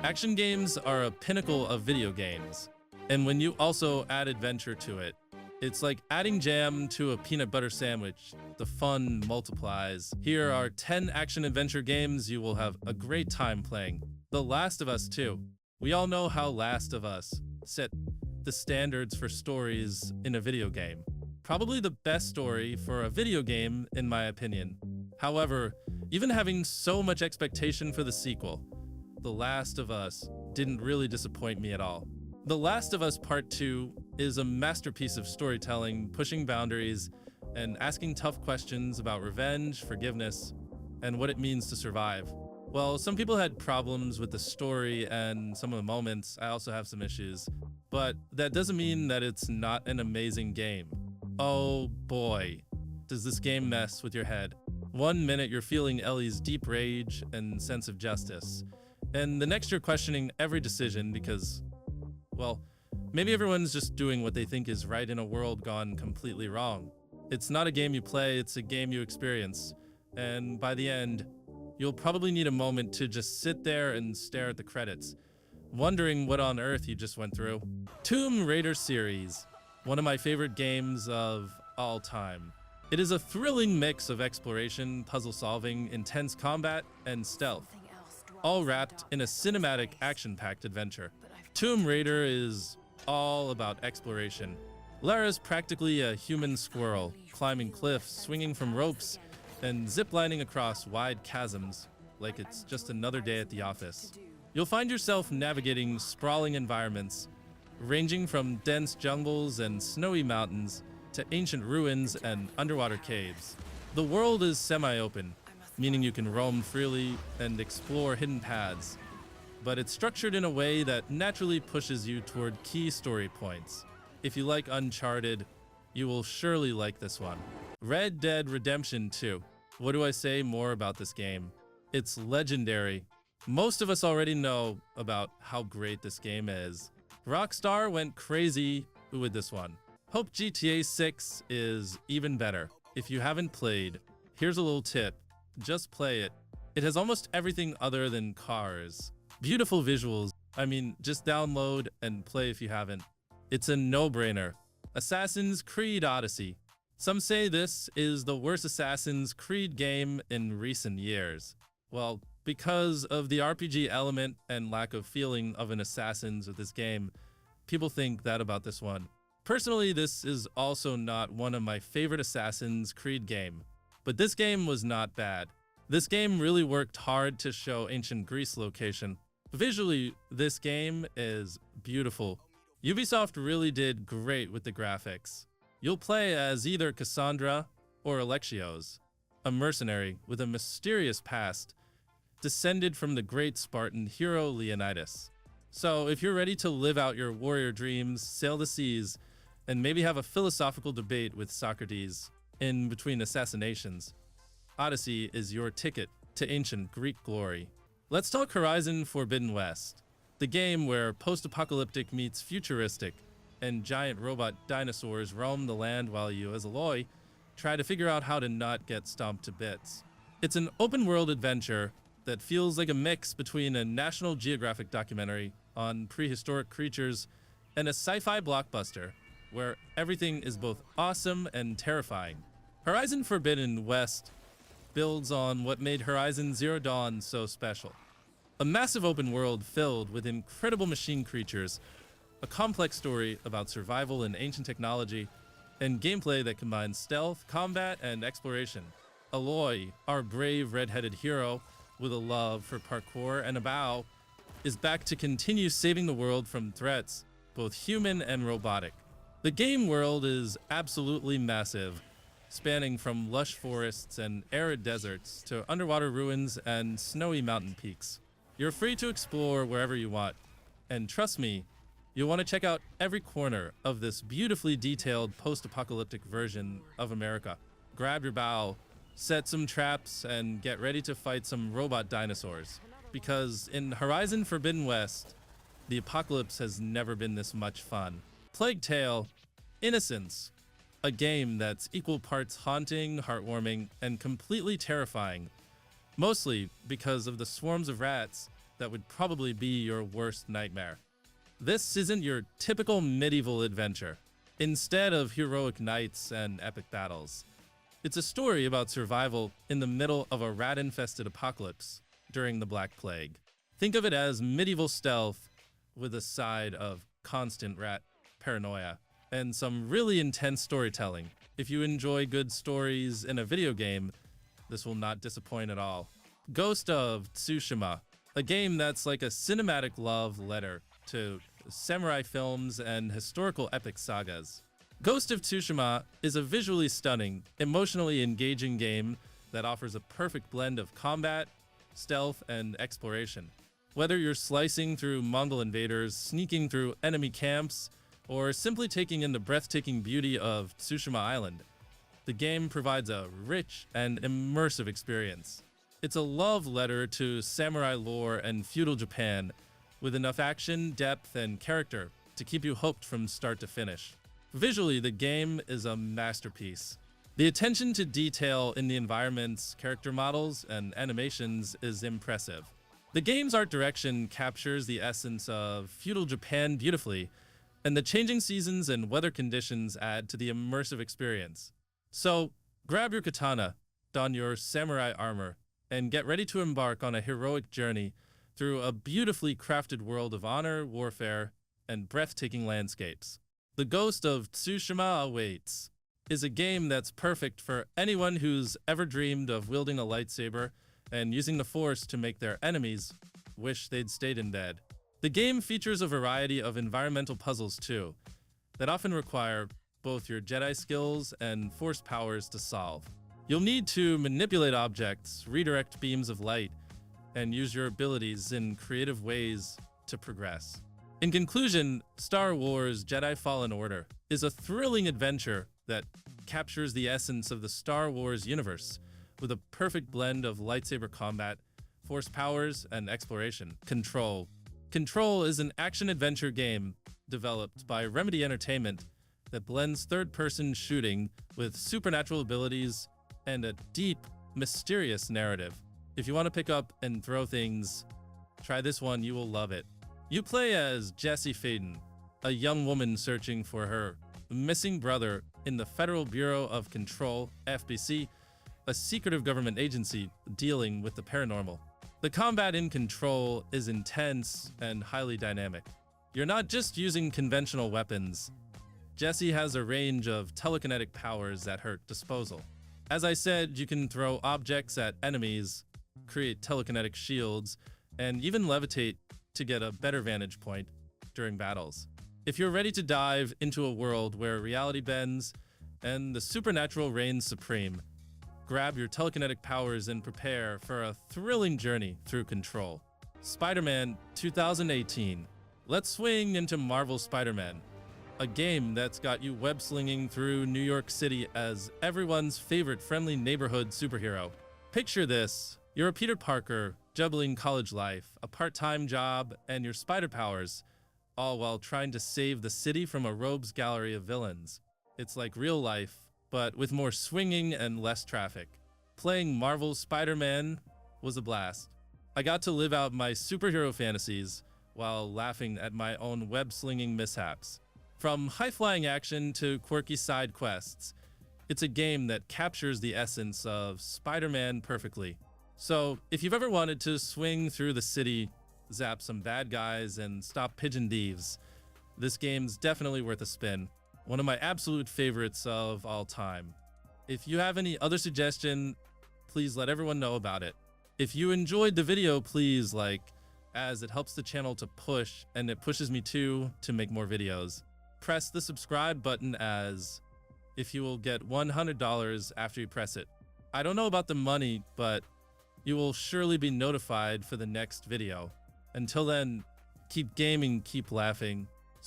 Action games are a pinnacle of video games, and when you also add adventure to it, it's like adding jam to a peanut butter sandwich. The fun multiplies. Here are 10 action-adventure games you will have a great time playing. The Last of Us 2. We all know how Last of Us set the standards for stories in a video game. Probably the best story for a video game, in my opinion. However, even having so much expectation for the sequel, The Last of Us didn't really disappoint me at all. The Last of Us Part 2 is a masterpiece of storytelling, pushing boundaries, and asking tough questions about revenge, forgiveness, and what it means to survive. Well, some people had problems with the story and some of the moments. I also have some issues, but that doesn't mean that it's not an amazing game. Oh boy, does this game mess with your head. One minute you're feeling Ellie's deep rage and sense of justice, and the next you're questioning every decision because, well, maybe everyone's just doing what they think is right in a world gone completely wrong. It's not a game you play, it's a game you experience. And by the end, you'll probably need a moment to just sit there and stare at the credits, wondering what on earth you just went through. Tomb Raider series, one of my favorite games of all time. It is a thrilling mix of exploration, puzzle solving, intense combat, and stealth, all wrapped in a cinematic, action-packed adventure. Tomb Raider is all about exploration. Lara's practically a human squirrel, climbing cliffs, swinging from ropes, and ziplining across wide chasms like it's just another day at the office. You'll find yourself navigating sprawling environments, ranging from dense jungles and snowy mountains to ancient ruins and underwater caves. The world is semi-open, meaning you can roam freely and explore hidden paths, but it's structured in a way that naturally pushes you toward key story points. If you like Uncharted, you will surely like this one. Red Dead Redemption 2. What do I say more about this game? It's legendary. Most of us already know about how great this game is. Rockstar went crazy with this one. Hope GTA 6 is even better. If you haven't played, here's a little tip. Just play it. It has almost everything other than cars. Beautiful visuals. I mean, just download and play if you haven't. It's a no-brainer. Assassin's Creed Odyssey. Some say this is the worst Assassin's Creed game in recent years. Well, because of the RPG element and lack of feeling of an Assassin's with this game, people think that about this one. Personally, this is also not one of my favorite Assassin's Creed game, but this game was not bad. This game really worked hard to show ancient Greece location. Visually, this game is beautiful. Ubisoft really did great with the graphics. You'll play as either Cassandra or Alexios, a mercenary with a mysterious past, descended from the great Spartan hero Leonidas. So if you're ready to live out your warrior dreams, sail the seas, and maybe have a philosophical debate with Socrates in between assassinations, Odyssey is your ticket to ancient Greek glory. Let's talk Horizon Forbidden West, the game where post-apocalyptic meets futuristic, and giant robot dinosaurs roam the land while you, as Aloy, try to figure out how to not get stomped to bits. It's an open-world adventure that feels like a mix between a National Geographic documentary on prehistoric creatures and a sci-fi blockbuster where everything is both awesome and terrifying. Horizon Forbidden West builds on what made Horizon Zero Dawn so special. A massive open world filled with incredible machine creatures, a complex story about survival and ancient technology, and gameplay that combines stealth, combat, and exploration. Aloy, our brave red-headed hero with a love for parkour and a bow, is back to continue saving the world from threats, both human and robotic. The game world is absolutely massive, spanning from lush forests and arid deserts to underwater ruins and snowy mountain peaks. You're free to explore wherever you want, and trust me, you'll want to check out every corner of this beautifully detailed post-apocalyptic version of America. Grab your bow, set some traps, and get ready to fight some robot dinosaurs. Because in Horizon Forbidden West, the apocalypse has never been this much fun. Plague Tale: Innocence, a game that's equal parts haunting, heartwarming, and completely terrifying, mostly because of the swarms of rats that would probably be your worst nightmare. This isn't your typical medieval adventure. Instead of heroic knights and epic battles, it's a story about survival in the middle of a rat-infested apocalypse during the Black Plague. Think of it as medieval stealth with a side of constant rat paranoia and some really intense storytelling. If you enjoy good stories in a video game, this will not disappoint at all. Ghost of Tsushima, a game that's like a cinematic love letter to samurai films and historical epic sagas. Ghost of Tsushima is a visually stunning, emotionally engaging game that offers a perfect blend of combat, stealth, and exploration. Whether you're slicing through Mongol invaders, sneaking through enemy camps, or simply taking in the breathtaking beauty of Tsushima Island, the game provides a rich and immersive experience. It's a love letter to samurai lore and feudal Japan, with enough action, depth, and character to keep you hooked from start to finish. Visually, the game is a masterpiece. The attention to detail in the environments, character models, and animations is impressive. The game's art direction captures the essence of feudal Japan beautifully, and the changing seasons and weather conditions add to the immersive experience. So, grab your katana, don your samurai armor, and get ready to embark on a heroic journey through a beautifully crafted world of honor, warfare, and breathtaking landscapes. The Ghost of Tsushima awaits is a game that's perfect for anyone who's ever dreamed of wielding a lightsaber and using the Force to make their enemies wish they'd stayed in bed. The game features a variety of environmental puzzles too, that often require both your Jedi skills and Force powers to solve. You'll need to manipulate objects, redirect beams of light, and use your abilities in creative ways to progress. In conclusion, Star Wars Jedi Fallen Order is a thrilling adventure that captures the essence of the Star Wars universe with a perfect blend of lightsaber combat, Force powers, and exploration. Control. Control is an action-adventure game developed by Remedy Entertainment that blends third-person shooting with supernatural abilities and a deep, mysterious narrative. If you want to pick up and throw things, try this one, you will love it. You play as Jessie Faden, a young woman searching for her missing brother in the Federal Bureau of Control, FBC, a secretive government agency dealing with the paranormal. The combat in Control is intense and highly dynamic. You're not just using conventional weapons. Jessie has a range of telekinetic powers at her disposal. As I said, you can throw objects at enemies, create telekinetic shields, and even levitate to get a better vantage point during battles. If you're ready to dive into a world where reality bends and the supernatural reigns supreme, grab your telekinetic powers and prepare for a thrilling journey through Control. Spider-Man 2018. Let's swing into Marvel Spider-Man, a game that's got you web-slinging through New York City as everyone's favorite friendly neighborhood superhero. Picture this. You're a Peter Parker, juggling college life, a part-time job, and your spider powers, all while trying to save the city from a rogues gallery of villains. It's like real life, but with more swinging and less traffic. Playing Marvel's Spider-Man was a blast. I got to live out my superhero fantasies while laughing at my own web-slinging mishaps. From high-flying action to quirky side quests, it's a game that captures the essence of Spider-Man perfectly. So, if you've ever wanted to swing through the city, zap some bad guys, and stop pigeon thieves, this game's definitely worth a spin. One of my absolute favorites of all time. If you have any other suggestion, please let everyone know about it. If you enjoyed the video, please like, as it helps the channel to push, and it pushes me too to make more videos. Press the subscribe button as if you will get $100 after you press it. I don't know about the money, but you will surely be notified for the next video. Until then, keep gaming, keep laughing,